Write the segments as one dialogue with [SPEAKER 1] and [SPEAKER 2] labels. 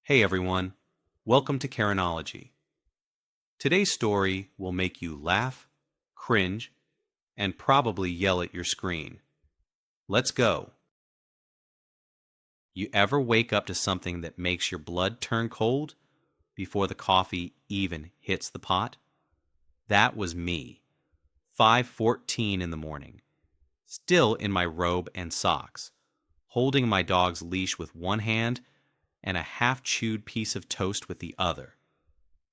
[SPEAKER 1] Hey everyone, welcome to Karenology. Today's story will make you laugh, cringe, and probably yell at your screen. Let's go. You ever wake up to something that makes your blood turn cold before the coffee even hits the pot? That was me. 5:14 in the morning, still in my robe and socks, holding my dog's leash with one hand and a half-chewed piece of toast with the other,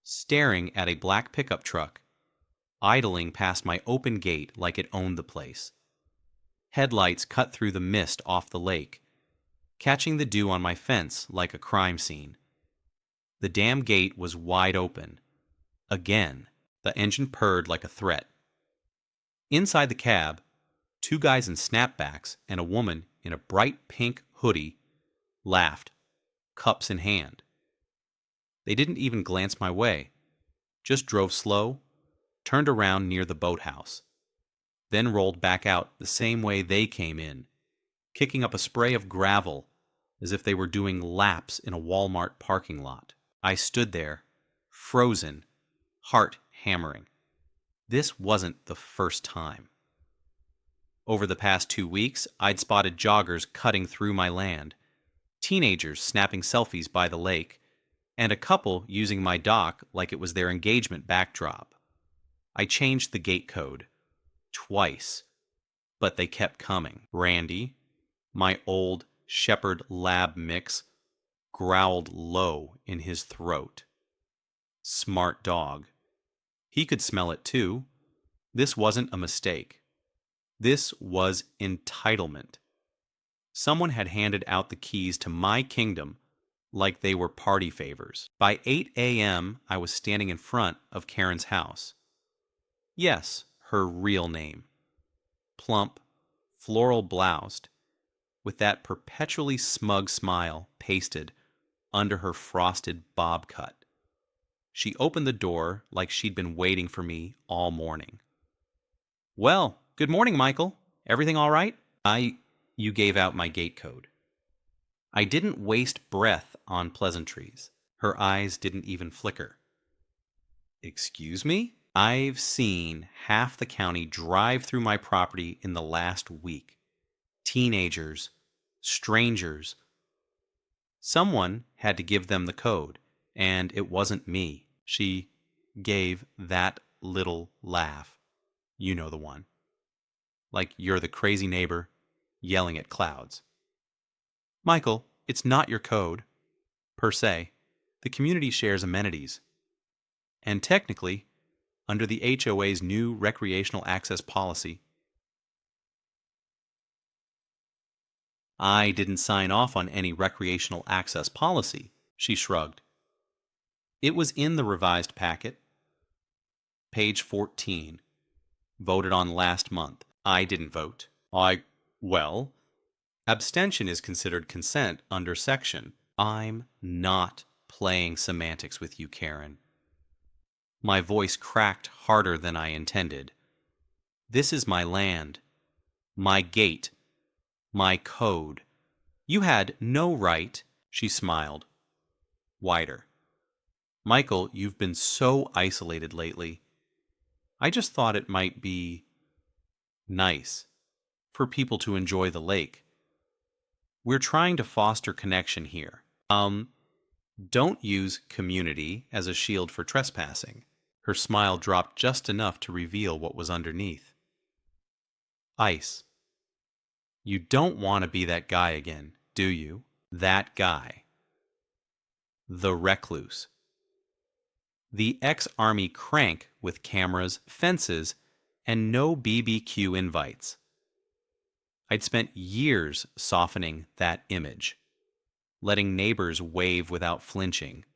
[SPEAKER 1] staring at a black pickup truck, idling past my open gate like it owned the place. Headlights cut through the mist off the lake, catching the dew on my fence like a crime scene. The damn gate was wide open. Again, the engine purred like a threat. Inside the cab, two guys in snapbacks and a woman in a bright pink hoodie laughed, cups in hand. They didn't even glance my way, just drove slow, turned around near the boathouse, then rolled back out the same way they came in, kicking up a spray of gravel as if they were doing laps in a Walmart parking lot. I stood there, frozen, heart hammering. This wasn't the first time. Over the past 2 weeks, I'd spotted joggers cutting through my land, teenagers snapping selfies by the lake, and a couple using my dock like it was their engagement backdrop. I changed the gate code twice, but they kept coming. Randy, my old shepherd lab mix, growled low in his throat. Smart dog. He could smell it too. This wasn't a mistake. This was entitlement. Someone had handed out the keys to my kingdom like they were party favors. By 8 a.m., I was standing in front of Karen's house. Yes, her real name. Plump, floral bloused, with that perpetually smug smile pasted under her frosted bob cut. She opened the door like she'd been waiting for me all morning. "Well, good morning, Michael. Everything all right?" You gave out my gate code. I didn't waste breath on pleasantries. Her eyes didn't even flicker. "Excuse me? I've seen half the county drive through my property in the last week. Teenagers, strangers. Someone had to give them the code, and it wasn't me." She gave that little laugh. You know the one. Like you're the crazy neighbor yelling at clouds. "Michael, it's not your code. Per se, the community shares amenities. And technically, under the HOA's new recreational access policy, I didn't sign off on any recreational access policy," she shrugged. "It was in the revised packet. Page 14. Voted on last month. I didn't vote. Well, abstention is considered consent under section." I'm not playing semantics with you, Karen. My voice cracked harder than I intended. This is my land, my gate, my code. You had no right. She smiled, wider. "Michael, you've been so isolated lately. I just thought it might be nice for people to enjoy the lake. We're trying to foster connection here. Don't use community as a shield for trespassing." Her smile dropped just enough to reveal what was underneath. Ice. "You don't want to be that guy again, do you? That guy. The recluse. The ex-army crank with cameras, fences, and no BBQ invites." I'd spent years softening that image, letting neighbors wave without flinching.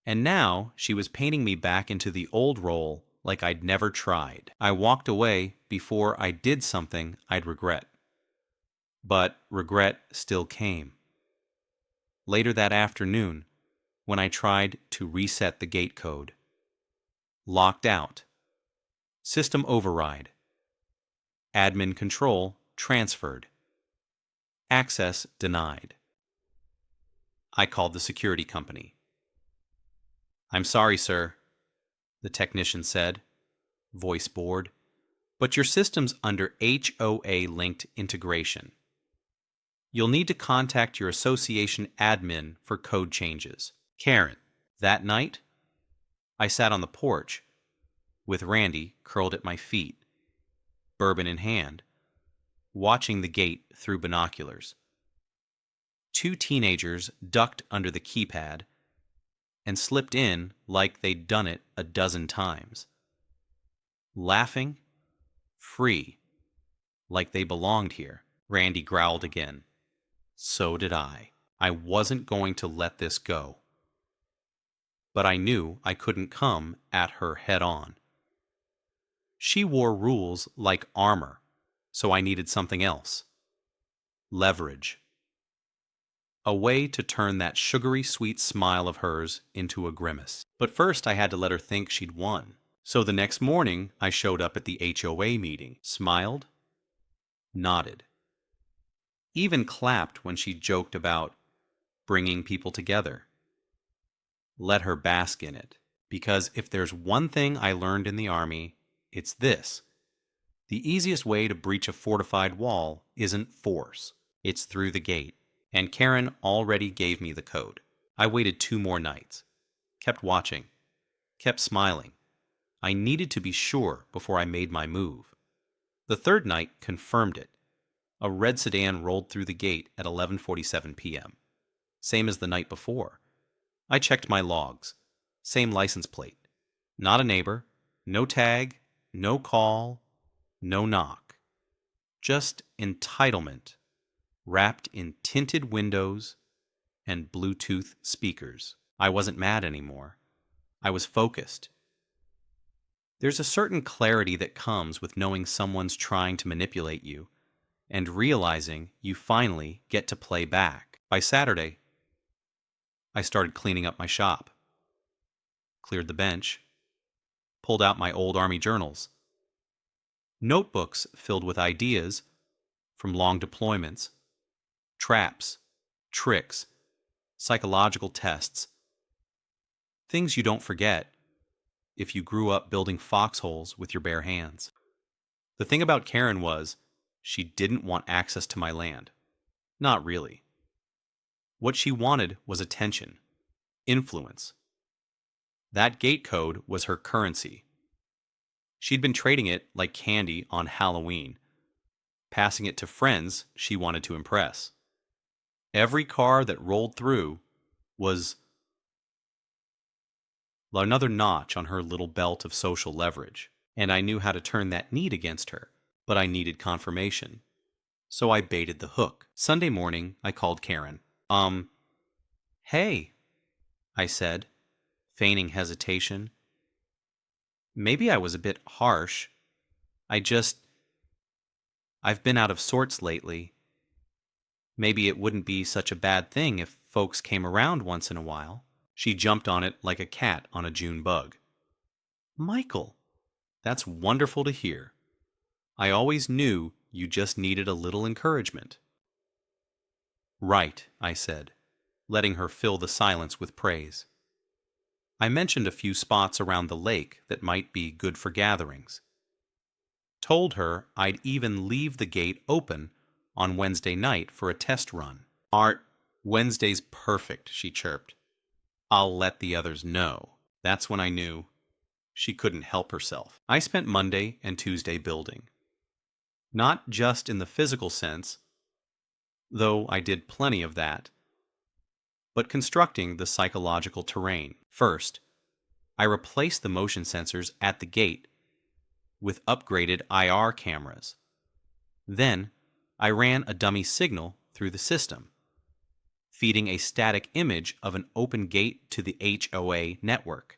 [SPEAKER 1] And now she was painting me back into the old role like I'd never tried. I walked away before I did something I'd regret. But regret still came. Later that afternoon, when I tried to reset the gate code. Locked out. System override. Admin control transferred. Access denied. I called the security company. "I'm sorry, sir," the technician said, voice bored, "but your system's under HOA linked integration. You'll need to contact your association admin for code changes." Karen. That night, I sat on the porch with Randy curled at my feet, bourbon in hand, watching the gate through binoculars. Two teenagers ducked under the keypad and slipped in like they'd done it a dozen times. Laughing, free, like they belonged here. Randy growled again. So did I. I wasn't going to let this go. But I knew I couldn't come at her head on. She wore rules like armor, so I needed something else. Leverage. A way to turn that sugary sweet smile of hers into a grimace. But first I had to let her think she'd won. So the next morning I showed up at the HOA meeting, smiled, nodded, even clapped when she joked about bringing people together. Let her bask in it, because if there's one thing I learned in the Army, it's this. The easiest way to breach a fortified wall isn't force. It's through the gate. And Karen already gave me the code. I waited 2 more nights, kept watching, kept smiling. I needed to be sure before I made my move. The third night confirmed it. A red sedan rolled through the gate at 11:47 p.m., same as the night before. I checked my logs. Same license plate. Not a neighbor, no tag, no call, no knock. Just entitlement, wrapped in tinted windows and Bluetooth speakers. I wasn't mad anymore. I was focused. There's a certain clarity that comes with knowing someone's trying to manipulate you and realizing you finally get to play back. By Saturday, I started cleaning up my shop, cleared the bench, pulled out my old Army journals, notebooks filled with ideas from long deployments, traps, tricks, psychological tests, things you don't forget if you grew up building foxholes with your bare hands. The thing about Karen was, she didn't want access to my land. Not really. What she wanted was attention, influence. That gate code was her currency. She'd been trading it like candy on Halloween, passing it to friends she wanted to impress. Every car that rolled through was another notch on her little belt of social leverage, and I knew how to turn that need against her, but I needed confirmation. So I baited the hook. Sunday morning, I called Karen. Hey, I said, feigning hesitation. Maybe I was a bit harsh. I've been out of sorts lately. Maybe it wouldn't be such a bad thing if folks came around once in a while. She jumped on it like a cat on a June bug. Michael, that's wonderful to hear. I always knew you just needed a little encouragement. Right, I said, letting her fill the silence with praise. I mentioned a few spots around the lake that might be good for gatherings. Told her I'd even leave the gate open on Wednesday night for a test run. Wednesday's perfect, she chirped. I'll let the others know. That's when I knew she couldn't help herself. I spent Monday and Tuesday building. Not just in the physical sense, though I did plenty of that, but constructing the psychological terrain. First, I replaced the motion sensors at the gate with upgraded IR cameras. Then, I ran a dummy signal through the system, feeding a static image of an open gate to the HOA network,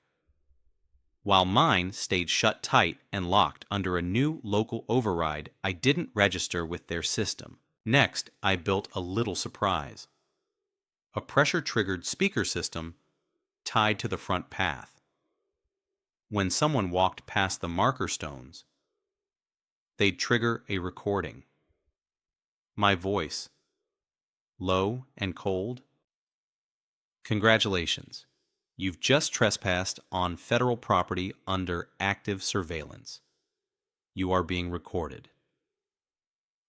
[SPEAKER 1] while mine stayed shut tight and locked under a new local override I didn't register with their system. Next, I built a little surprise. A pressure-triggered speaker system tied to the front path. When someone walked past the marker stones, they'd trigger a recording. My voice, low and cold. Congratulations. You've just trespassed on federal property under active surveillance. You are being recorded.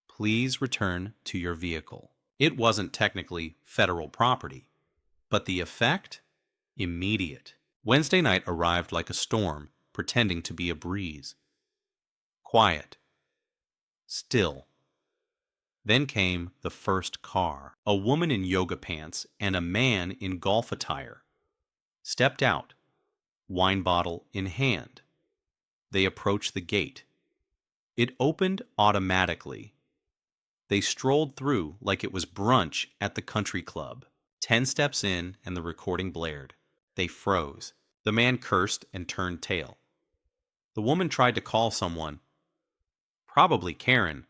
[SPEAKER 1] Please return to your vehicle. It wasn't technically federal property, but the effect? Immediate. Wednesday night arrived like a storm, pretending to be a breeze. Quiet. Still. Then came the first car. A woman in yoga pants and a man in golf attire stepped out, wine bottle in hand. They approached the gate. It opened automatically. They strolled through like it was brunch at the country club. 10 steps in and the recording blared. They froze. The man cursed and turned tail. The woman tried to call someone, probably Karen,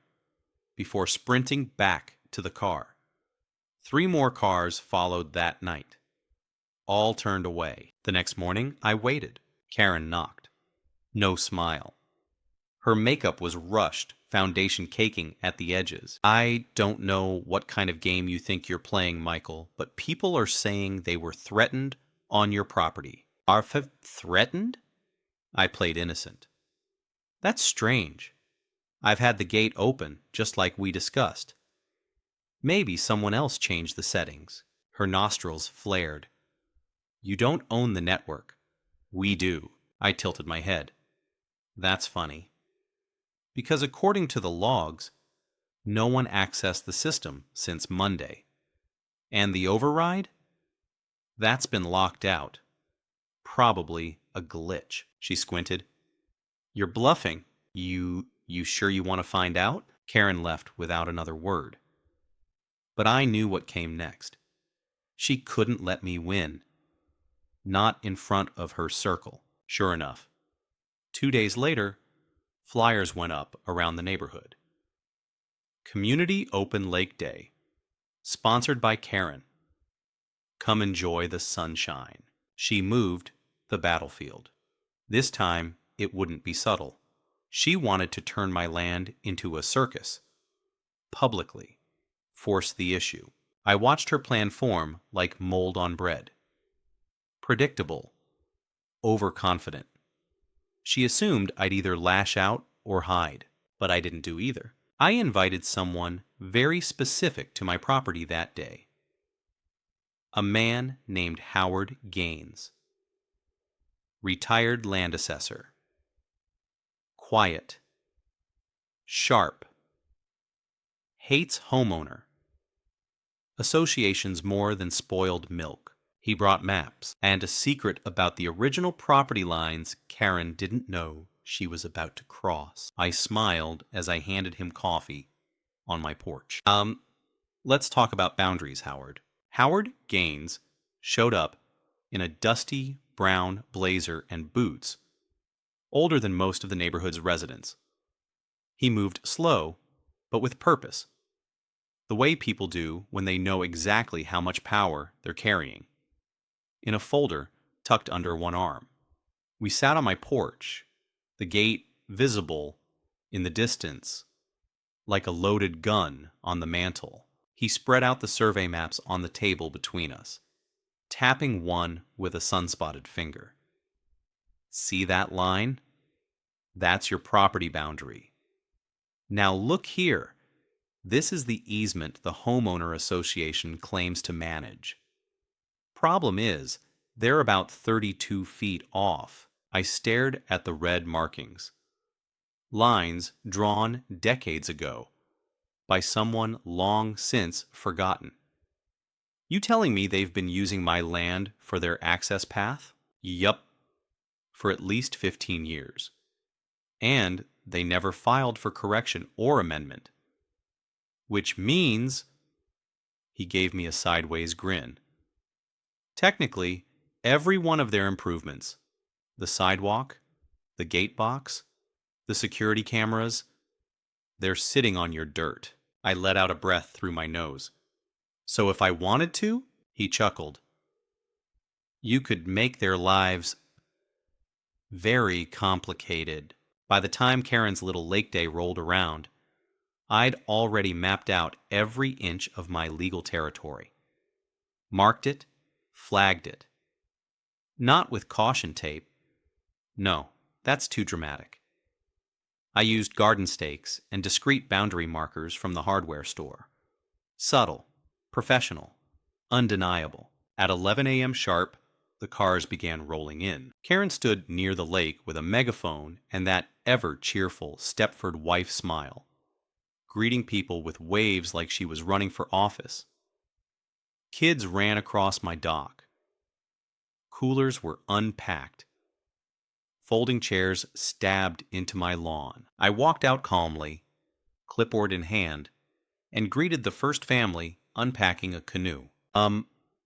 [SPEAKER 1] before sprinting back to the car. 3 more cars followed that night. All turned away. The next morning, I waited. Karen knocked. No smile. Her makeup was rushed, foundation caking at the edges. I don't know what kind of game you think you're playing, Michael, but people are saying they were threatened on your property. Are threatened? I played innocent. That's strange. I've had the gate open, just like we discussed. Maybe someone else changed the settings. Her nostrils flared. You don't own the network. We do. I tilted my head. That's funny. Because according to the logs, no one accessed the system since Monday. And the override? That's been locked out. Probably a glitch. She squinted. You're bluffing. You sure you want to find out? Karen left without another word. But I knew what came next. She couldn't let me win. Not in front of her circle. Sure enough. 2 days later, flyers went up around the neighborhood. Community Open Lake Day. Sponsored by Karen. Come enjoy the sunshine. She moved the battlefield. This time, it wouldn't be subtle. She wanted to turn my land into a circus. Publicly. Force the issue. I watched her plan form like mold on bread. Predictable. Overconfident. She assumed I'd either lash out or hide, but I didn't do either. I invited someone very specific to my property that day. A man named Howard Gaines. Retired land assessor. Quiet. Sharp. Hates homeowner. Associations more than spoiled milk. He brought maps and a secret about the original property lines Karen didn't know she was about to cross. I smiled as I handed him coffee on my porch. Let's talk about boundaries, Howard. Howard Gaines showed up in a dusty brown blazer and boots, older than most of the neighborhood's residents. He moved slow, but with purpose. The way people do when they know exactly how much power they're carrying. In a folder tucked under one arm. We sat on my porch, the gate visible in the distance, like a loaded gun on the mantel. He spread out the survey maps on the table between us, tapping one with a sun-spotted finger. See that line? That's your property boundary. Now look here. This is the easement the homeowner association claims to manage. Problem is, they're about 32 feet off. I stared at the red markings. Lines drawn decades ago by someone long since forgotten. You telling me they've been using my land for their access path? Yup. For at least 15 years. And they never filed for correction or amendment. Which means, he gave me a sideways grin. Technically, every one of their improvements, the sidewalk, the gate box, the security cameras, they're sitting on your dirt. I let out a breath through my nose. So if I wanted to, he chuckled, you could make their lives very complicated. By the time Karen's little lake day rolled around, I'd already mapped out every inch of my legal territory. Marked it, flagged it. Not with caution tape. No, that's too dramatic. I used garden stakes and discrete boundary markers from the hardware store. Subtle, professional, undeniable. At 11 a.m. sharp, the cars began rolling in. Karen stood near the lake with a megaphone and that ever-cheerful Stepford wife smile, greeting people with waves like she was running for office. Kids ran across my dock. Coolers were unpacked. Folding chairs stabbed into my lawn. I walked out calmly, clipboard in hand, and greeted the first family unpacking a canoe.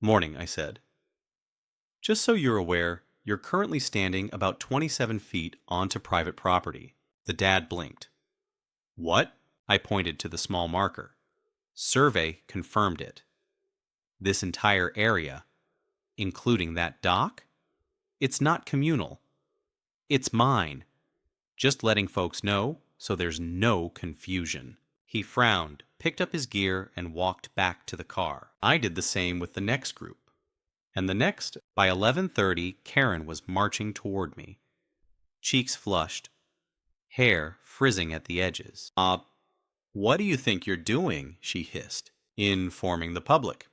[SPEAKER 1] Morning, I said. Just so you're aware, you're currently standing about 27 feet onto private property. The dad blinked. What? I pointed to the small marker. Survey confirmed it. This entire area, including that dock, it's not communal. It's mine. Just letting folks know so there's no confusion. He frowned, picked up his gear, and walked back to the car. I did the same with the next group. And the next, by 11:30, Karen was marching toward me. Cheeks flushed, hair frizzing at the edges. What do you think you're doing? She hissed. Informing the public,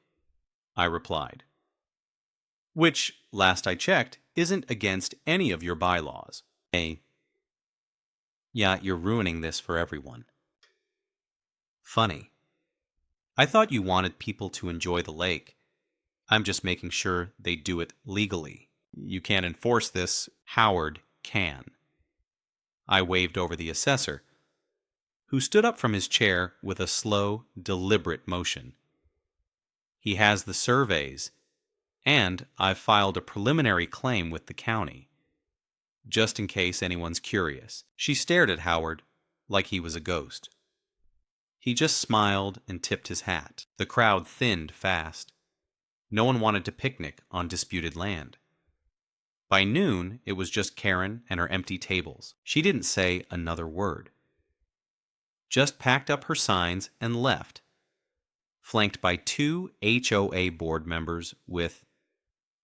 [SPEAKER 1] I replied. Which, last I checked, isn't against any of your bylaws. Yeah, you're ruining this for everyone. Funny. I thought you wanted people to enjoy the lake. I'm just making sure they do it legally. You can't enforce this. Howard can. I waved over the assessor, who stood up from his chair with a slow, deliberate motion. He has the surveys, and I've filed a preliminary claim with the county, just in case anyone's curious. She stared at Howard like he was a ghost. He just smiled and tipped his hat. The crowd thinned fast. No one wanted to picnic on disputed land. By noon, it was just Karen and her empty tables. She didn't say another word. Just packed up her signs and left, flanked by 2 HOA board members with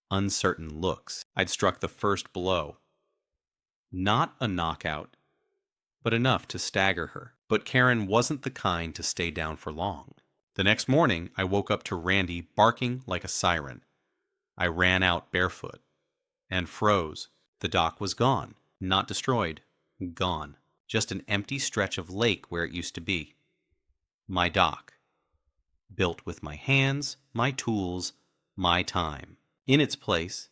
[SPEAKER 1] uncertain looks. I'd struck the first blow. Not a knockout, but enough to stagger her. But Karen wasn't the kind to stay down for long. The next morning, I woke up to Randy barking like a siren. I ran out barefoot and froze. The dock was gone. Not destroyed. Gone. Just an empty stretch of lake where it used to be. My dock. Built with my hands, my tools, my time. In its place,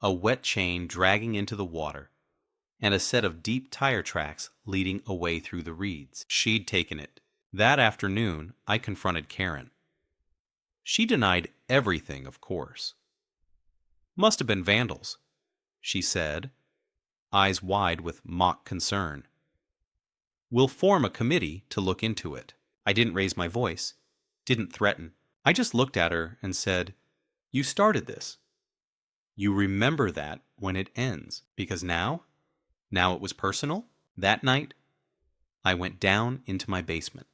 [SPEAKER 1] a wet chain dragging into the water, and a set of deep tire tracks leading away through the reeds. She'd taken it. That afternoon, I confronted Karen. She denied everything, of course. Must have been vandals, she said, eyes wide with mock concern. We'll form a committee to look into it. I didn't raise my voice, didn't threaten. I just looked at her and said, You started this. You remember that when it ends, because now it was personal. That night, I went down into my basement,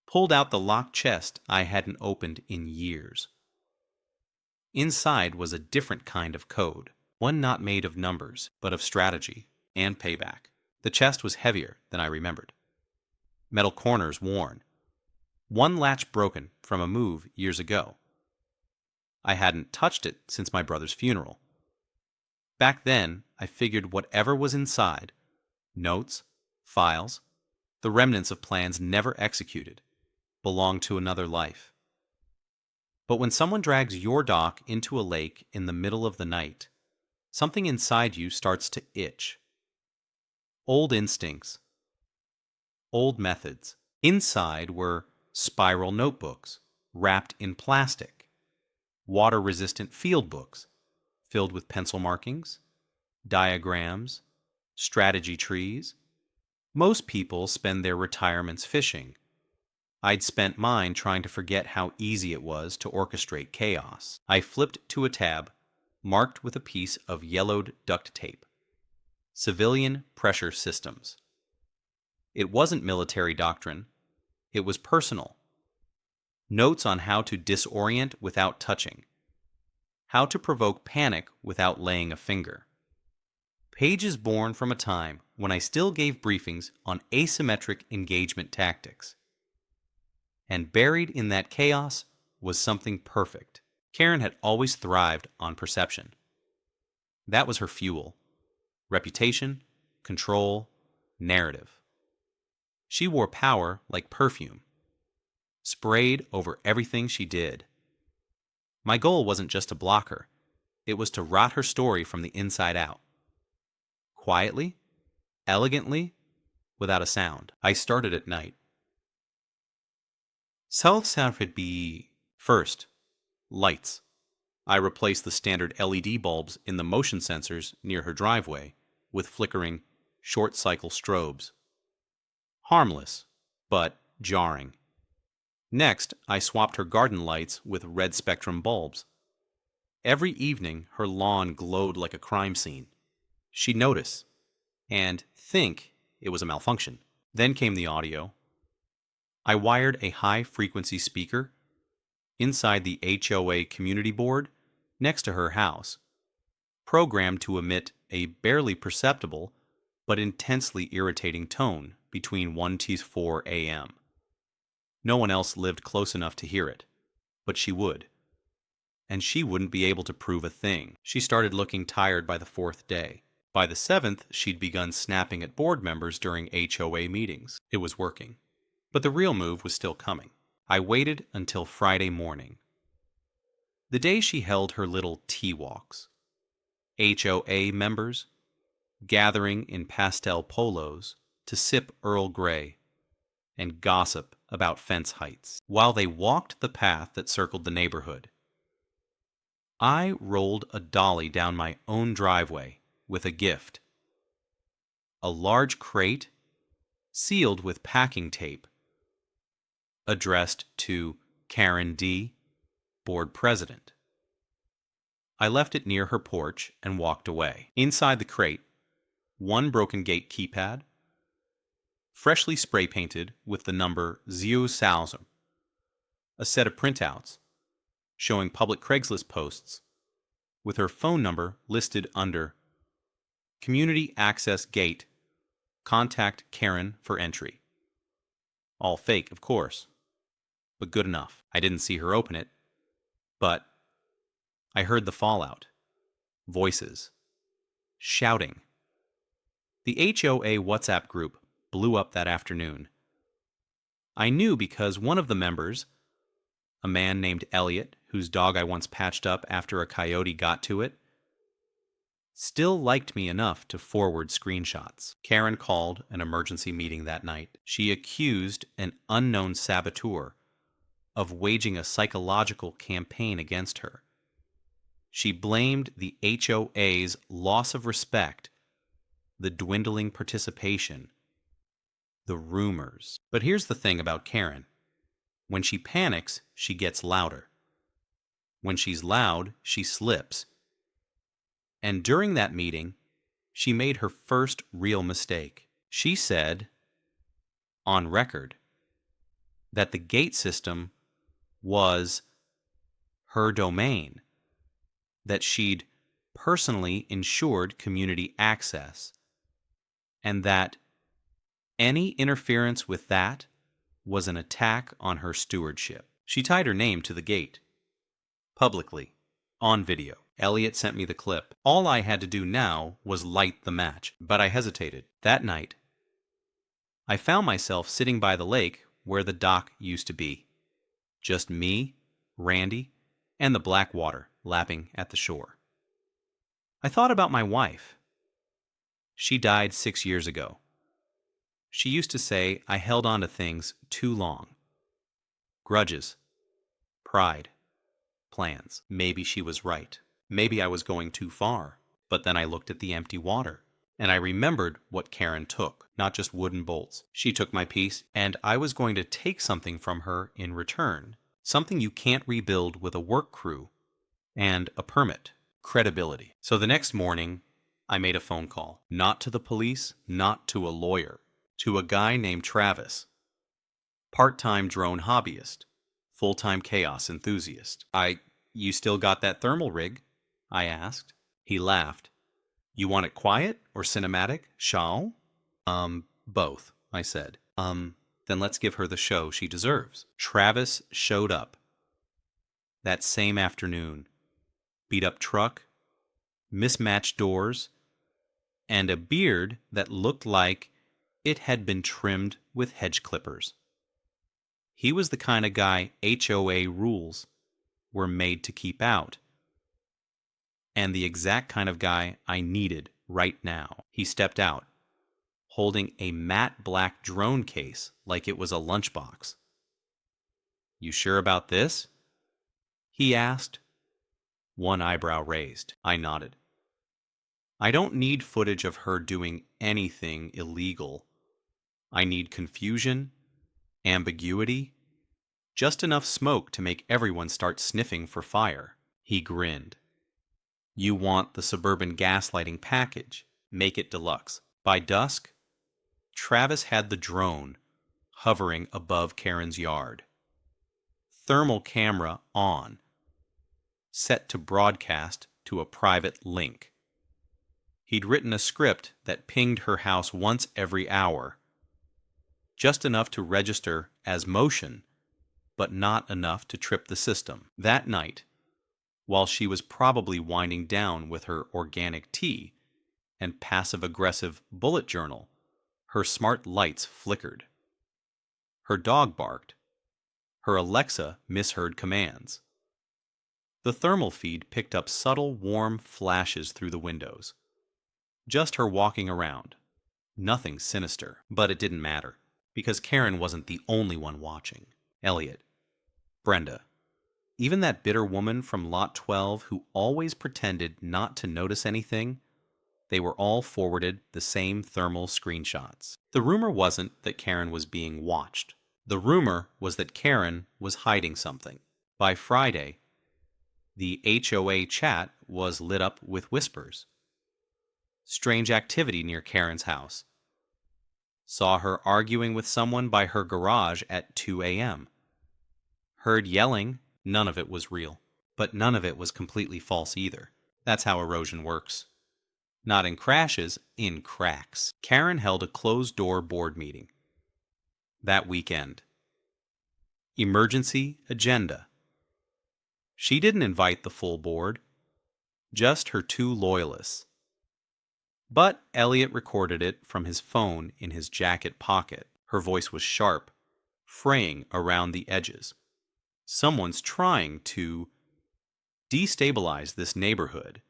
[SPEAKER 1] pulled out the locked chest I hadn't opened in years. Inside was a different kind of code, one not made of numbers, but of strategy and payback. The chest was heavier than I remembered. Metal corners worn. One latch broken from a move years ago. I hadn't touched it since my brother's funeral. Back then, I figured whatever was inside, notes, files, the remnants of plans never executed, belonged to another life. But when someone drags your dock into a lake in the middle of the night, something inside you starts to itch. Old instincts, old methods. Inside were spiral notebooks wrapped in plastic, water-resistant field books filled with pencil markings, diagrams, strategy trees. Most people spend their retirements fishing. I'd spent mine trying to forget how easy it was to orchestrate chaos. I flipped to a tab, marked with a piece of yellowed duct tape. Civilian pressure systems. It wasn't military doctrine. It was personal. Notes on how to disorient without touching. How to provoke panic without laying a finger. Pages born from a time when I still gave briefings on asymmetric engagement tactics. And buried in that chaos was something perfect. Karen had always thrived on perception. That was her fuel. Reputation, control, narrative. She wore power like perfume, sprayed over everything she did. My goal wasn't just to block her. It was to rot her story from the inside out. Quietly, elegantly, without a sound. I started at night. Self-sabotage. First, lights. I replaced the standard LED bulbs in the motion sensors near her driveway with flickering, short-cycle strobes. Harmless, but jarring. Next, I swapped her garden lights with red spectrum bulbs. Every evening, her lawn glowed like a crime scene. She'd notice and think it was a malfunction. Then came the audio. I wired a high-frequency speaker inside the HOA community board next to her house, programmed to emit a barely perceptible but intensely irritating tone between 1 to 4 a.m. No one else lived close enough to hear it, but she would. And she wouldn't be able to prove a thing. She started looking tired by the 4th day. By the 7th, she'd begun snapping at board members during HOA meetings. It was working. But the real move was still coming. I waited until Friday morning. The day she held her little tea walks. HOA members gathering in pastel polos to sip Earl Grey and gossip about fence heights while they walked the path that circled the neighborhood. I rolled a dolly down my own driveway with a gift. A large crate sealed with packing tape addressed to Karen D., board president. I left it near her porch and walked away. Inside the crate, one broken gate keypad, freshly spray painted with the number 0,000, a set of printouts showing public Craigslist posts with her phone number listed under Community Access Gate. Contact Karen for entry. All fake, of course, but good enough. I didn't see her open it, but I heard the fallout. Voices. Shouting. The HOA WhatsApp group blew up that afternoon. I knew because one of the members, a man named Elliot, whose dog I once patched up after a coyote got to it, still liked me enough to forward screenshots. Karen called an emergency meeting that night. She accused an unknown saboteur of waging a psychological campaign against her. She blamed the HOA's loss of respect, the dwindling participation, the rumors. But here's the thing about Karen. When she panics, she gets louder. When she's loud, she slips. And during that meeting, she made her first real mistake. She said, on record, that the gate system was her domain, that she'd personally ensured community access, and that any interference with that was an attack on her stewardship. She tied her name to the gate, publicly, on video. Elliot sent me the clip. All I had to do now was light the match, but I hesitated. That night, I found myself sitting by the lake where the dock used to be. Just me, Randy, and the black water lapping at the shore. I thought about my wife. She died 6 years ago. She used to say I held on to things too long. Grudges, pride, plans. Maybe she was right. Maybe I was going too far. But then I looked at the empty water, and I remembered what Karen took, not just wooden bolts. She took my piece, and I was going to take something from her in return. Something you can't rebuild with a work crew and a permit. Credibility. So the next morning, I made a phone call. Not to the police, not to a lawyer. To a guy named Travis, part-time drone hobbyist, full-time chaos enthusiast. You still got that thermal rig? I asked. He laughed. You want it quiet or cinematic, Shao? Both, I said. Then let's give her the show she deserves. Travis showed up that same afternoon. Beat up truck, mismatched doors, and a beard that looked like it had been trimmed with hedge clippers. He was the kind of guy HOA rules were made to keep out, and the exact kind of guy I needed right now. He stepped out, holding a matte black drone case like it was a lunchbox. You sure about this? He asked, one eyebrow raised. I nodded. I don't need footage of her doing anything illegal. I need confusion, ambiguity, just enough smoke to make everyone start sniffing for fire. He grinned. You want the suburban gaslighting package. Make it deluxe. By dusk, Travis had the drone hovering above Karen's yard. Thermal camera on, set to broadcast to a private link. He'd written a script that pinged her house once every hour, just enough to register as motion, but not enough to trip the system. That night, while she was probably winding down with her organic tea and passive-aggressive bullet journal, her smart lights flickered. Her dog barked. Her Alexa misheard commands. The thermal feed picked up subtle, warm flashes through the windows. Just her walking around. Nothing sinister. But it didn't matter, because Karen wasn't the only one watching. Elliot, Brenda, even that bitter woman from Lot 12 who always pretended not to notice anything, they were all forwarded the same thermal screenshots. The rumor wasn't that Karen was being watched. The rumor was that Karen was hiding something. By Friday, the HOA chat was lit up with whispers. Strange activity near Karen's house. Saw her arguing with someone by her garage at 2 a.m. Heard yelling. None of it was real. But none of it was completely false either. That's how erosion works. Not in crashes, in cracks. Karen held a closed-door board meeting that weekend. Emergency agenda. She didn't invite the full board, just her two loyalists. But Elliot recorded it from his phone in his jacket pocket. Her voice was sharp, fraying around the edges. Someone's trying to destabilize this neighborhood.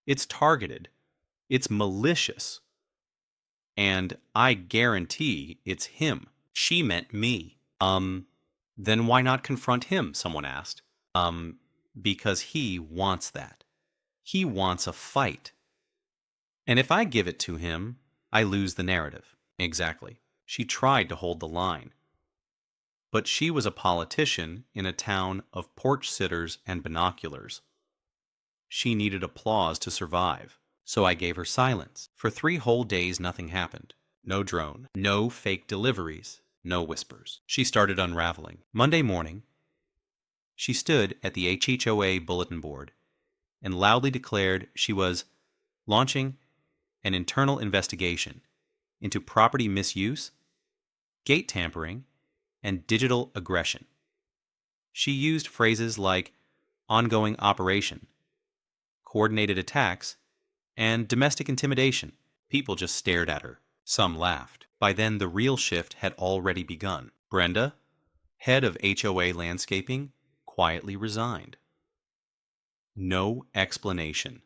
[SPEAKER 1] It's targeted. It's malicious. And I guarantee it's him. She meant me. Then why not confront him? Someone asked. Because he wants that. He wants a fight. And if I give it to him, I lose the narrative. Exactly. She tried to hold the line. But she was a politician in a town of porch sitters and binoculars. She needed applause to survive. So I gave her silence. For 3 whole days, nothing happened. No drone. No fake deliveries. No whispers. She started unraveling. Monday morning, she stood at the HOA bulletin board and loudly declared she was launching an internal investigation into property misuse, gate tampering, and digital aggression. She used phrases like ongoing operation, coordinated attacks, and domestic intimidation. People just stared at her. Some laughed. By then, the real shift had already begun. Brenda, head of HOA landscaping, quietly resigned. No explanation.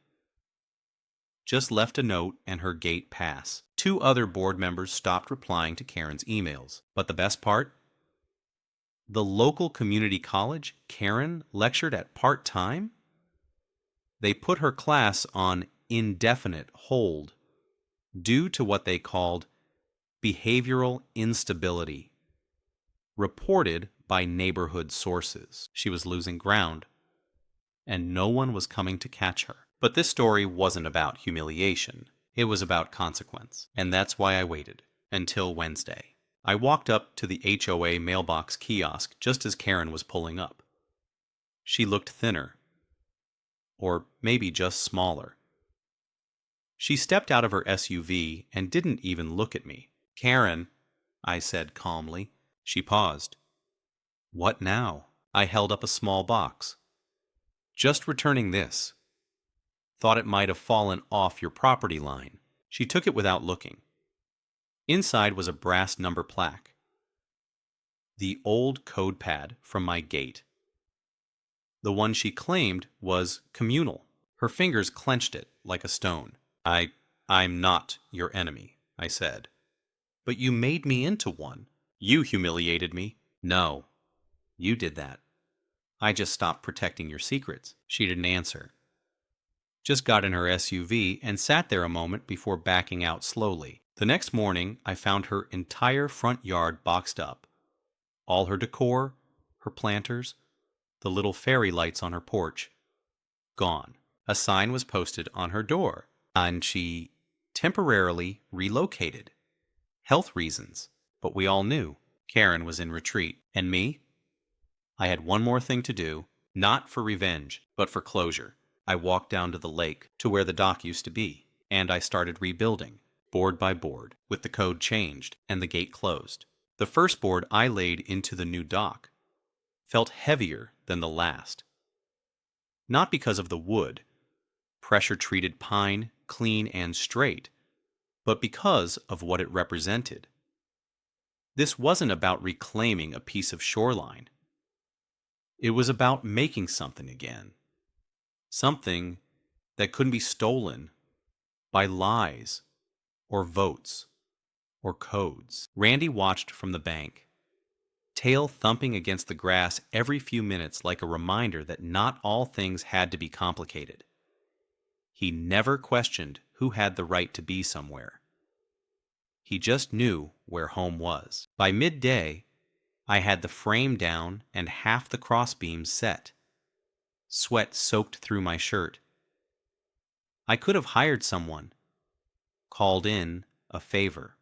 [SPEAKER 1] Just left a note and her gate pass. 2 other board members stopped replying to Karen's emails. But the best part? The local community college Karen lectured at part-time? They put her class on indefinite hold due to what they called behavioral instability, reported by neighborhood sources. She was losing ground, and no one was coming to catch her. But this story wasn't about humiliation. It was about consequence. And that's why I waited. until Wednesday. I walked up to the HOA mailbox kiosk just as Karen was pulling up. She looked thinner, or maybe just smaller. She stepped out of her SUV and didn't even look at me. "Karen," I said calmly. She paused. "What now?" I held up a small box. "Just returning this. Thought it might have fallen off your property line." She took it without looking. Inside was a brass number plaque. The old code pad from my gate. The one she claimed was communal. Her fingers clenched it like a stone. I'm not your enemy," I said. "But you made me into one. You humiliated me." "No, you did that. I just stopped protecting your secrets." She didn't answer. Just got in her SUV and sat there a moment before backing out slowly. The next morning, I found her entire front yard boxed up. All her decor, her planters, the little fairy lights on her porch, gone. A sign was posted on her door, and she temporarily relocated. Health reasons. But we all knew Karen was in retreat. And me? I had one more thing to do, not for revenge, but for closure. I walked down to the lake, to where the dock used to be, and I started rebuilding, board by board, with the code changed and the gate closed. The first board I laid into the new dock felt heavier than the last. Not because of the wood, pressure-treated pine, clean and straight, but because of what it represented. This wasn't about reclaiming a piece of shoreline. It was about making something again. Something that couldn't be stolen by lies or votes or codes. Randy watched from the bank, tail thumping against the grass every few minutes like a reminder that not all things had to be complicated. He never questioned who had the right to be somewhere. He just knew where home was. By midday, I had the frame down and half the crossbeams set. Sweat soaked through my shirt. I could have hired someone, called in a favor.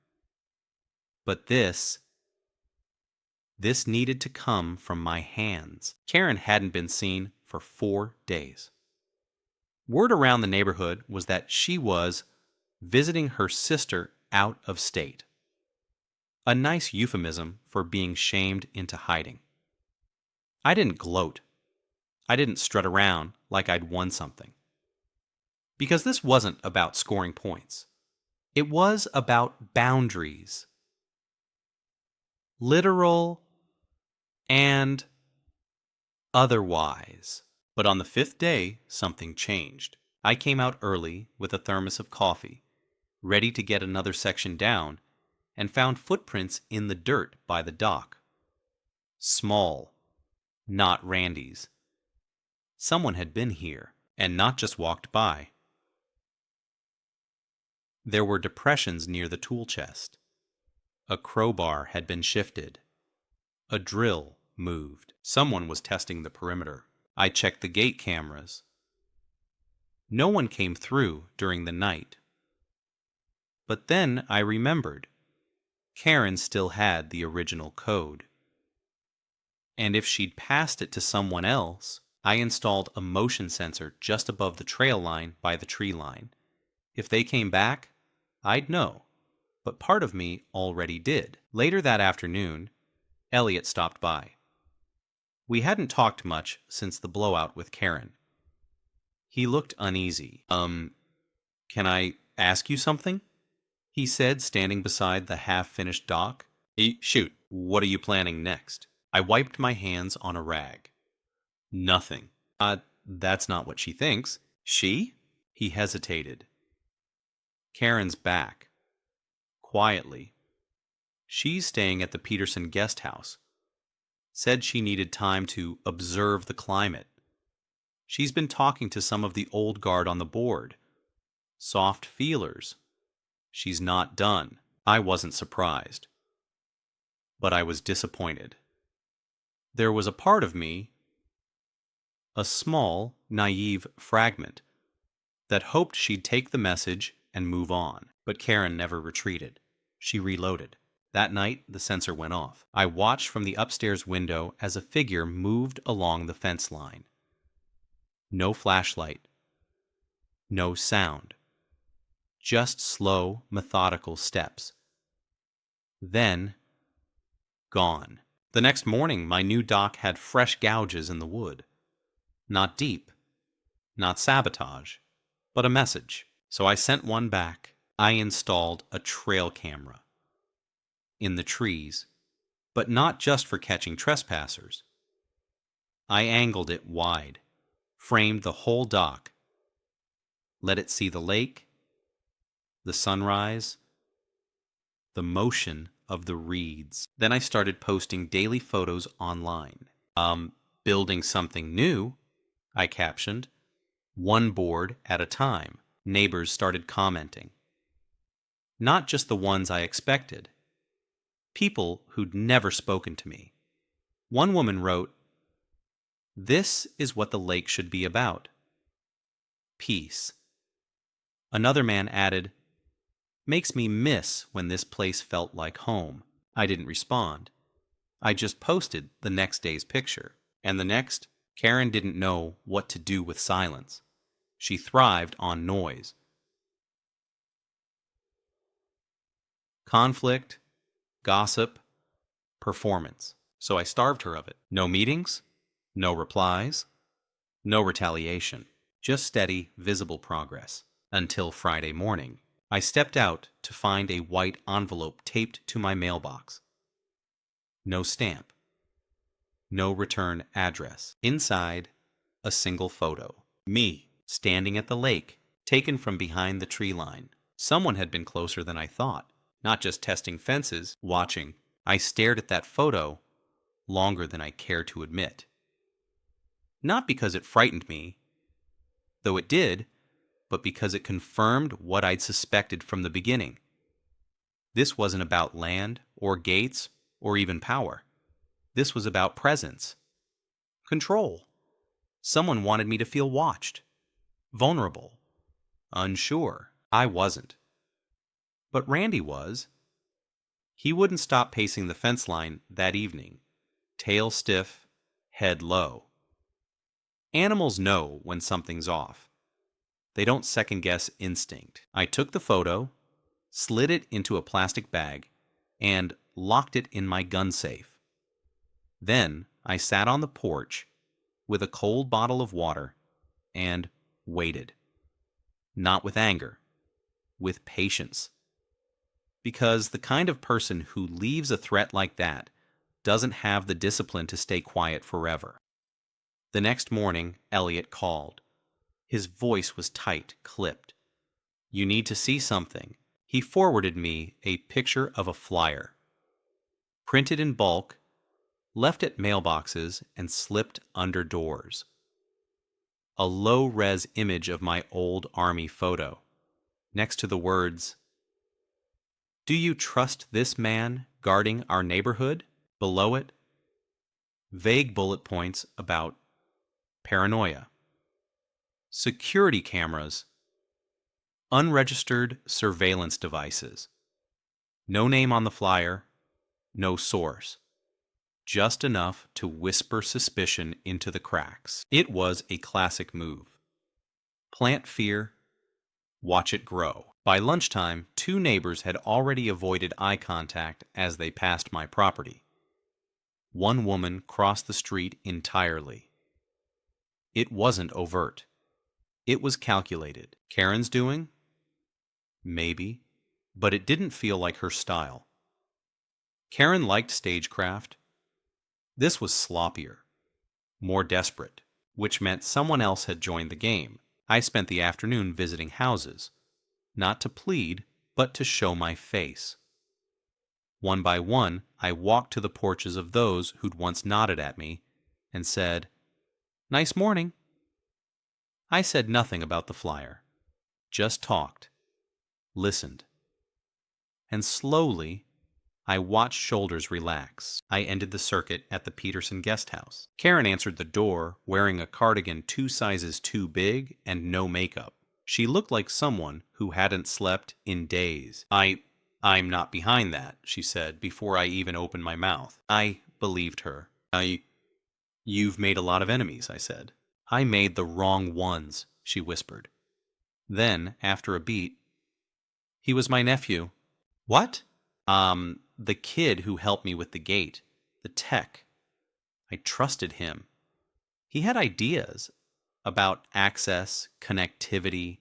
[SPEAKER 1] But this needed to come from my hands. Karen hadn't been seen for 4 days. Word around the neighborhood was that she was visiting her sister out of state. A nice euphemism for being shamed into hiding. I didn't gloat. I didn't strut around like I'd won something. Because this wasn't about scoring points. It was about boundaries. Literal and otherwise. But on the 5th day, something changed. I came out early with a thermos of coffee, ready to get another section down, and found footprints in the dirt by the dock. Small, not Randy's. Someone had been here, and not just walked by. There were depressions near the tool chest. A crowbar had been shifted. A drill moved. Someone was testing the perimeter. I checked the gate cameras. No one came through during the night. But then I remembered. Karen still had the original code. And if she'd passed it to someone else, I installed a motion sensor just above the trail line by the tree line. If they came back, I'd know. But part of me already did. Later that afternoon, Elliot stopped by. We hadn't talked much since the blowout with Karen. He looked uneasy. Can I ask you something?" he said, standing beside the half-finished dock. Shoot, what are you planning next?" I wiped my hands on a rag. "Nothing." That's not what she thinks." "She?" He hesitated. "Karen's back. Quietly. She's staying at the Peterson guest house. Said she needed time to observe the climate. She's been talking to some of the old guard on the board. Soft feelers. She's not done." I wasn't surprised. But I was disappointed. There was a part of me, a small, naive fragment, that hoped she'd take the message and move on. But Karen never retreated. She reloaded. That night, the sensor went off. I watched from the upstairs window as a figure moved along the fence line. No flashlight. No sound. Just slow, methodical steps. Then, gone. The next morning, my new dock had fresh gouges in the wood. Not deep. Not sabotage. But a message. So I sent one back. I installed a trail camera. In the trees, but not just for catching trespassers. I angled it wide, framed the whole dock, let it see the lake, the sunrise, the motion of the reeds. Then I started posting daily photos online. Building something new, I captioned, one board at a time. Neighbors started commenting. Not just the ones I expected. People who'd never spoken to me. One woman wrote, "This is what the lake should be about. Peace." Another man added, "Makes me miss when this place felt like home." I didn't respond. I just posted the next day's picture. And the next, Karen didn't know what to do with silence. She thrived on noise. Conflict, gossip, performance. So I starved her of it. No meetings, no replies, no retaliation. Just steady, visible progress. Until Friday morning, I stepped out to find a white envelope taped to my mailbox. No stamp. No return address. Inside, a single photo. Me, standing at the lake, taken from behind the tree line. Someone had been closer than I thought. Not just testing fences, watching. I stared at that photo longer than I care to admit. Not because it frightened me, though it did, but because it confirmed what I'd suspected from the beginning. This wasn't about land, or gates, or even power. This was about presence. Control. Someone wanted me to feel watched. Vulnerable. Unsure. I wasn't. But Randy was. He wouldn't stop pacing the fence line that evening. Tail stiff, head low. Animals know when something's off. They don't second-guess instinct. I took the photo, slid it into a plastic bag, and locked it in my gun safe. Then I sat on the porch with a cold bottle of water and waited. Not with anger, with patience. Because the kind of person who leaves a threat like that doesn't have the discipline to stay quiet forever. The next morning, Elliot called. His voice was tight, clipped. "You need to see something." He forwarded me a picture of a flyer. Printed in bulk, left at mailboxes, and slipped under doors. A low-res image of my old Army photo. Next to the words, "Do you trust this man guarding our neighborhood?" Below it, vague bullet points about paranoia, security cameras, unregistered surveillance devices. No name on the flyer, no source. Just enough to whisper suspicion into the cracks. It was a classic move. Plant fear, watch it grow. By lunchtime, 2 neighbors had already avoided eye contact as they passed my property. One woman crossed the street entirely. It wasn't overt. It was calculated. Karen's doing? Maybe, but it didn't feel like her style. Karen liked stagecraft. This was sloppier, more desperate, which meant someone else had joined the game. I spent the afternoon visiting houses, not to plead, but to show my face. One by one, I walked to the porches of those who'd once nodded at me and said, "Nice morning." I said nothing about the flyer, just talked, listened. And slowly, I watched shoulders relax. I ended the circuit at the Peterson guest house. Karen answered the door, wearing a cardigan 2 sizes too big and no makeup. She looked like someone who hadn't slept in days. I "I'm not behind that," she said before I even opened my mouth. I believed her. You've made a lot of enemies," I said. "I made the wrong ones," she whispered. Then, after a beat, "He was my nephew." "What?" The kid who helped me with the gate. The tech. I trusted him. He had ideas about access, connectivity,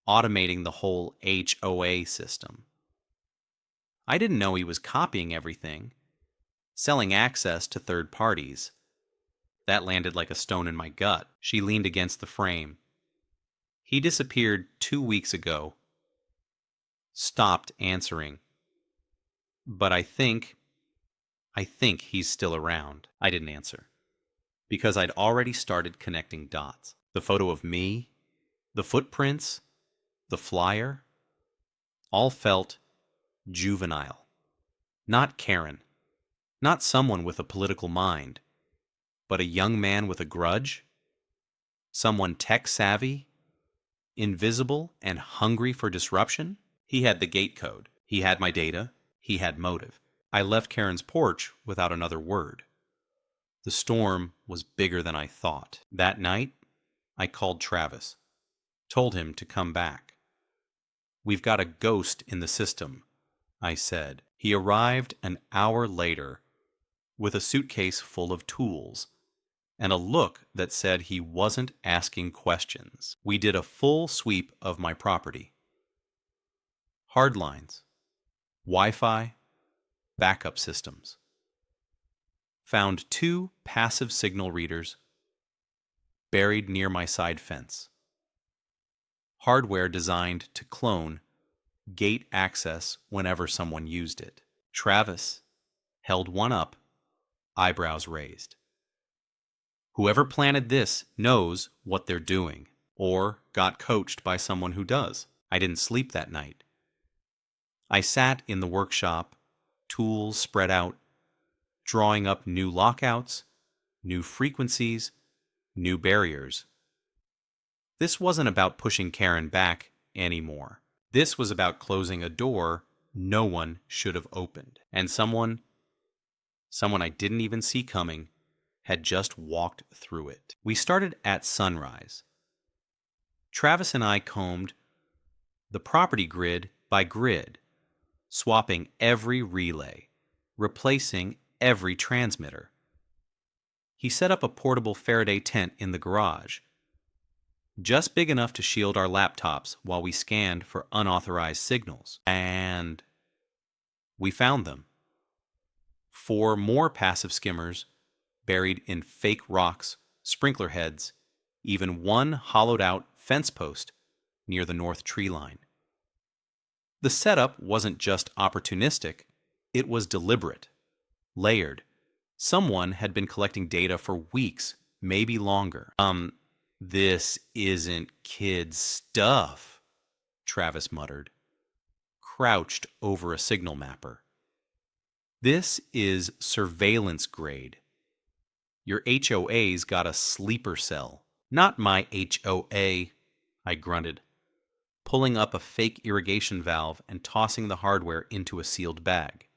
[SPEAKER 1] automating the whole HOA system. I didn't know he was copying everything, selling access to third parties. That landed like a stone in my gut. She leaned against the frame. "He disappeared 2 weeks ago." Stopped answering. "But I think he's still around." I didn't answer, because I'd already started connecting dots. The photo of me, the footprints, the flyer, all felt juvenile. Not Karen, not someone with a political mind, but a young man with a grudge, someone tech-savvy, invisible, and hungry for disruption. He had the gate code. He had my data. He had motive. I left Karen's porch without another word. The storm was bigger than I thought. That night, I called Travis, told him to come back. "We've got a ghost in the system," I said. He arrived an hour later with a suitcase full of tools and a look that said he wasn't asking questions. We did a full sweep of my property. Hard lines, Wi-Fi, backup systems. Found 2 passive signal readers buried near my side fence. Hardware designed to clone gate access whenever someone used it. Travis held one up, eyebrows raised. "Whoever planted this knows what they're doing, or got coached by someone who does." I didn't sleep that night. I sat in the workshop, tools spread out, drawing up new lockouts, new frequencies, new barriers. This wasn't about pushing Karen back anymore. This was about closing a door no one should have opened. And someone I didn't even see coming, had just walked through it. We started at sunrise. Travis and I combed the property grid by grid, swapping every relay, replacing every transmitter. He set up a portable Faraday tent in the garage, just big enough to shield our laptops while we scanned for unauthorized signals. And we found them. 4 more passive skimmers buried in fake rocks, sprinkler heads, even one hollowed-out fence post near the north tree line. The setup wasn't just opportunistic, it was deliberate, layered. Someone had been collecting data for weeks, maybe longer. "This isn't kid stuff," Travis muttered, crouched over a signal mapper. "This is surveillance grade. Your HOA's got a sleeper cell." "Not my HOA," I grunted, pulling up a fake irrigation valve and tossing the hardware into a sealed bag.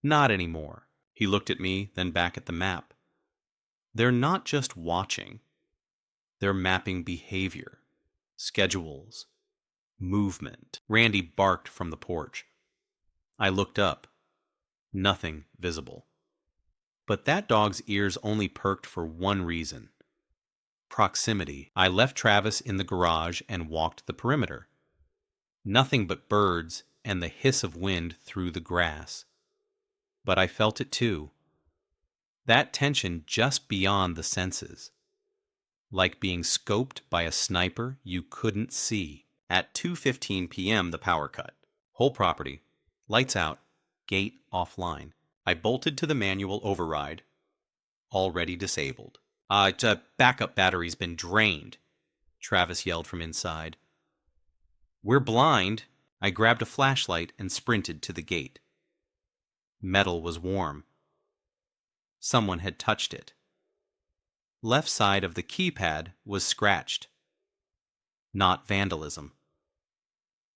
[SPEAKER 1] "Not anymore." He looked at me, then back at the map. "They're not just watching. They're mapping behavior, schedules, movement." Randy barked from the porch. I looked up. Nothing visible. But that dog's ears only perked for one reason: proximity. I left Travis in the garage and walked the perimeter. Nothing but birds and the hiss of wind through the grass. But I felt it too. That tension just beyond the senses. Like being scoped by a sniper you couldn't see. At 2:15 p.m. the power cut. Whole property. Lights out. Gate offline. I bolted to the manual override. Already disabled. Backup battery's been drained," Travis yelled from inside. "We're blind." I grabbed a flashlight and sprinted to the gate. Metal was warm. Someone had touched it. Left side of the keypad was scratched. Not vandalism.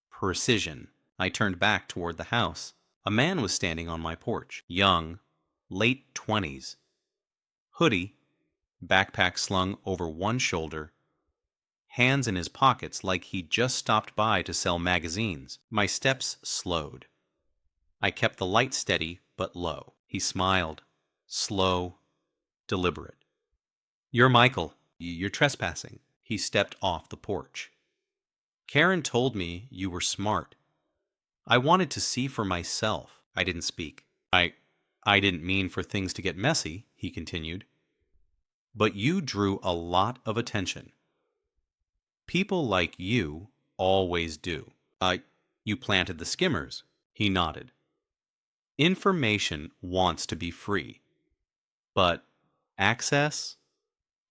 [SPEAKER 1] Precision. I turned back toward the house. A man was standing on my porch, young, late 20s, hoodie, backpack slung over one shoulder, hands in his pockets like he'd just stopped by to sell magazines. My steps slowed. I kept the light steady but low. He smiled, slow, deliberate. "You're Michael. You're trespassing." He stepped off the porch. "Karen told me you were smart. I wanted to see for myself." I didn't speak. I didn't mean for things to get messy," he continued. "But you drew a lot of attention. People like you always do." You planted the skimmers." He nodded. "Information wants to be free. But access?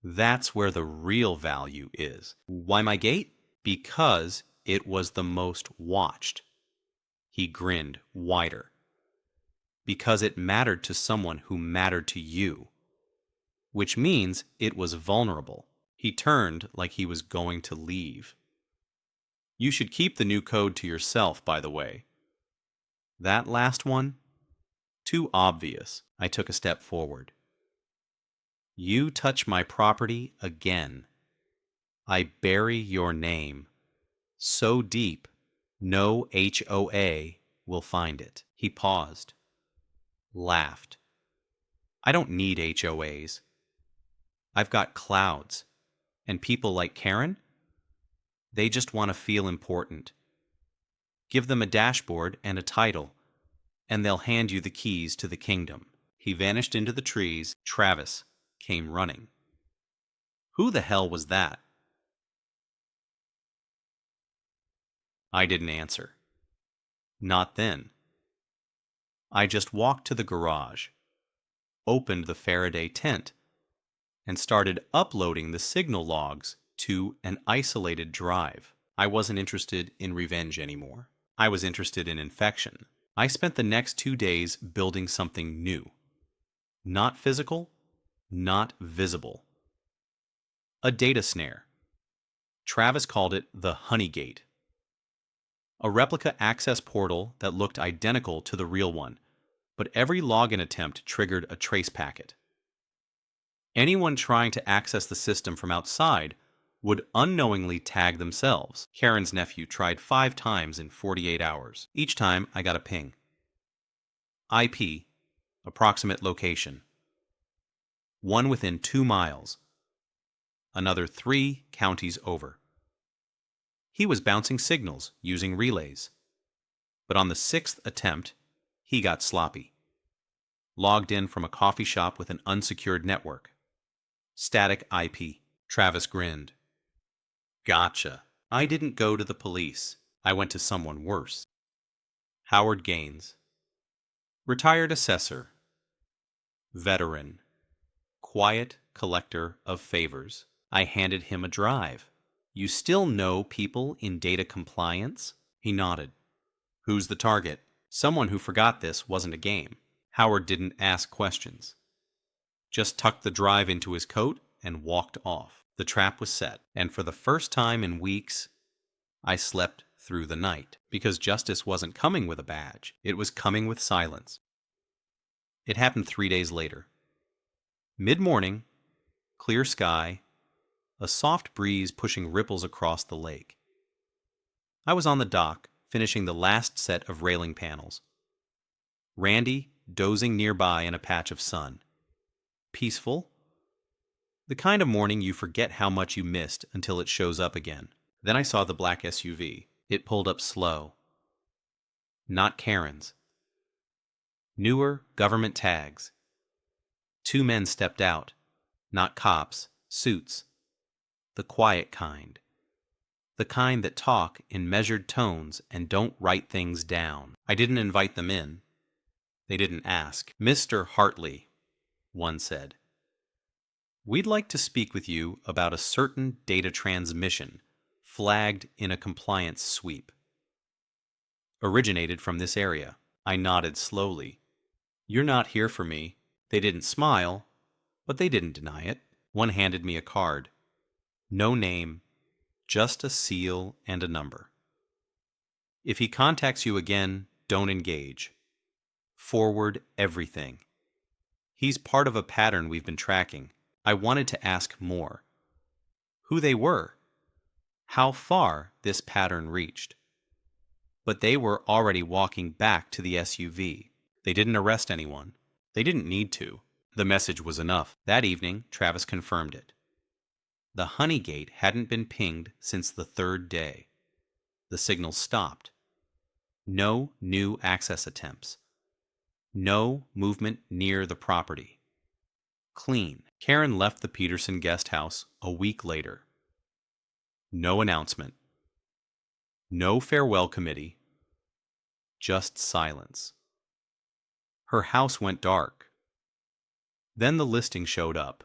[SPEAKER 1] That's where the real value is." "Why my gate?" "Because it was the most watched." He grinned wider. "Because it mattered to someone who mattered to you. Which means it was vulnerable." He turned like he was going to leave. "You should keep the new code to yourself, by the way." "That last one? Too obvious." I took a step forward. "You touch my property again, I bury your name. So deep, no HOA will find it." He paused, laughed. "I don't need HOAs. I've got clouds. And people like Karen? They just want to feel important. Give them a dashboard and a title, and they'll hand you the keys to the kingdom." He vanished into the trees. Travis came running. "Who the hell was that?" I didn't answer. Not then. I just walked to the garage, opened the Faraday tent, and started uploading the signal logs to an isolated drive. I wasn't interested in revenge anymore. I was interested in infection. I spent the next 2 days building something new. Not physical, not visible. A data snare. Travis called it the Honey Gate. A replica access portal that looked identical to the real one, but every login attempt triggered a trace packet. Anyone trying to access the system from outside would unknowingly tag themselves. Karen's nephew tried 5 times in 48 hours. Each time I got a ping. IP, approximate location. One within 2 miles. Another 3 counties over. He was bouncing signals using relays. But on the 6th attempt, he got sloppy. Logged in from a coffee shop with an unsecured network. Static IP. Travis grinned. "Gotcha. I didn't go to the police. I went to someone worse." Howard Gaines. Retired assessor. Veteran. Quiet collector of favors. I handed him a drive. "You still know people in data compliance?" He nodded. "Who's the target?" Someone who forgot this wasn't a game. Howard didn't ask questions. Just tucked the drive into his coat and walked off. The trap was set, and for the first time in weeks, I slept through the night. Because justice wasn't coming with a badge. It was coming with silence. It happened 3 days later. Mid-morning, clear sky, a soft breeze pushing ripples across the lake. I was on the dock, finishing the last set of railing panels. Randy dozing nearby in a patch of sun. Peaceful. The kind of morning you forget how much you missed until it shows up again. Then I saw the black SUV. It pulled up slow. Not Karen's. Newer government tags. 2 men stepped out. Not cops, suits. The quiet kind. The kind that talk in measured tones and don't write things down. I didn't invite them in. They didn't ask. "Mr. Hartley," one said, "we'd like to speak with you about a certain data transmission flagged in a compliance sweep. Originated from this area." I nodded slowly. "You're not here for me." They didn't smile, but they didn't deny it. One handed me a card. No name, just a seal and a number. If he contacts you again, don't engage. Forward everything. He's part of a pattern we've been tracking. I wanted to ask more. Who they were. How far this pattern reached. But they were already walking back to the SUV. They didn't arrest anyone. They didn't need to. The message was enough. That evening, Travis confirmed it. The honey gate hadn't been pinged since the third day. The signal stopped. No new access attempts. No movement near the property. Clean. Karen left the Peterson guest house a week later. No announcement. No farewell committee. Just silence. Her house went dark. Then the listing showed up.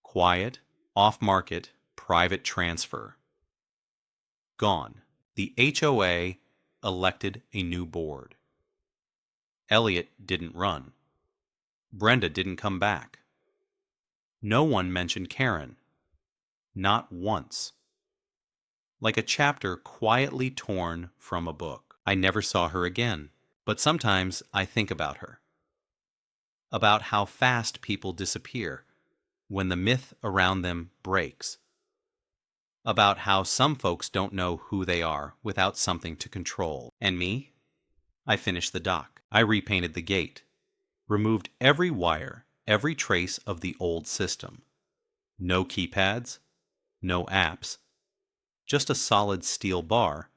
[SPEAKER 1] Quiet, off-market, private transfer. Gone. The HOA elected a new board. Elliot didn't run. Brenda didn't come back. No one mentioned Karen. Not once. Like a chapter quietly torn from a book. I never saw her again. But sometimes I think about her. About how fast people disappear when the myth around them breaks. About how some folks don't know who they are without something to control. And me? I finished the dock. I repainted the gate. Removed every wire, every trace of the old system. No keypads. No apps. Just a solid steel bar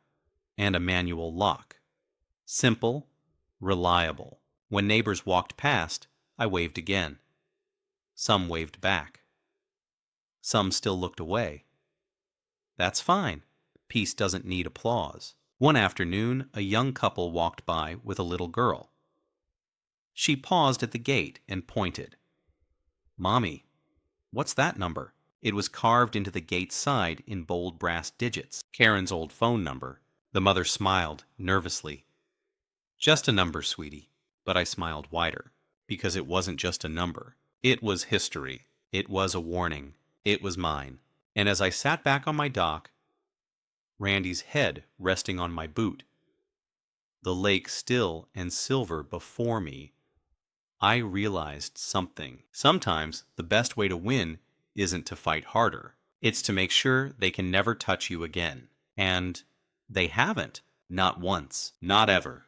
[SPEAKER 1] and a manual lock. Simple, reliable. When neighbors walked past, I waved again. Some waved back. Some still looked away. That's fine. Peace doesn't need applause. One afternoon, a young couple walked by with a little girl. She paused at the gate and pointed. "Mommy, what's that number?" It was carved into the gate's side in bold brass digits. Karen's old phone number. The mother smiled nervously. "Just a number, sweetie." But I smiled wider, because it wasn't just a number. It was history. It was a warning. It was mine. And as I sat back on my dock, Randy's head resting on my boot, the lake still and silver before me, I realized something. Sometimes the best way to win isn't to fight harder. It's to make sure they can never touch you again. And they haven't. Not once. Not ever.